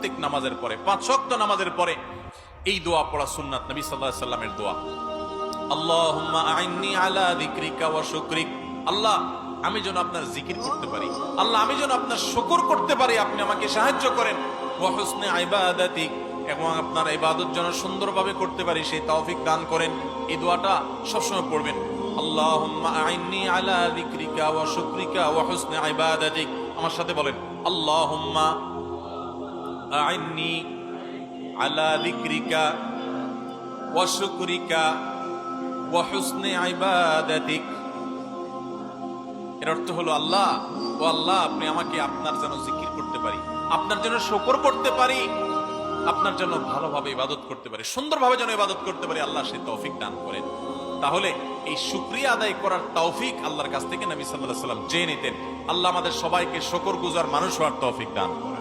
প্রত্যেক নামাজের পরে, 5 ওয়াক্ত নামাজের পরে এই দোয়া পড়া সুন্নাত নবী সাল্লাল্লাহু আলাইহি সাল্লামের দোয়া। আল্লাহুম্মা আইন্নি আলা যিকরিকা ওয়া শুকরিক, আল্লাহ আমি যেন আপনার জিকির করতে পারি, আল্লাহ আমি যেন আপনার শুকর করতে পারি, আপনি আমাকে সাহায্য করেন। ওয়া হুসনে ইবাদাতিক, এবং আপনার ইবাদত যেন সুন্দরভাবে করতে পারি সেই তৌফিক দান করেন। এই দোয়াটা সবসময় পড়বেন। আল্লাহুম্মা আইন্নি আলা যিকরিকা ওয়া শুকরিকা ওয়া হুসনে ইবাদাতিক। আমার সাথে বলেন, আল্লাহুম্মা আইন্নি আলা যিকরিকা ওয়া শুকরিকা ওয়া হুসনে ইবাদাতিক। এর অর্থ হলো, আল্লাহ ও আল্লাহ আপনি আমাকে আপনার যেন জিকির করতে পারি, আপনার যেন শুকর করতে পারি, আপনার জন্য ভালোভাবে ইবাদত করতে পারি, সুন্দরভাবে যেন ইবাদত করতে পারি, আল্লাহ সেই তৌফিক দান করেন। তাহলে এই শুকরিয়া আদায় করার তৌফিক আল্লাহর কাছ থেকে নবী সাল্লাল্লাহু আলাইহি ওয়াসাল্লাম চেয়ে নিতেন। আল্লাহ আমাদের সবাইকে শুকরগুজার মানুষ হওয়ার তৌফিক দান করেন।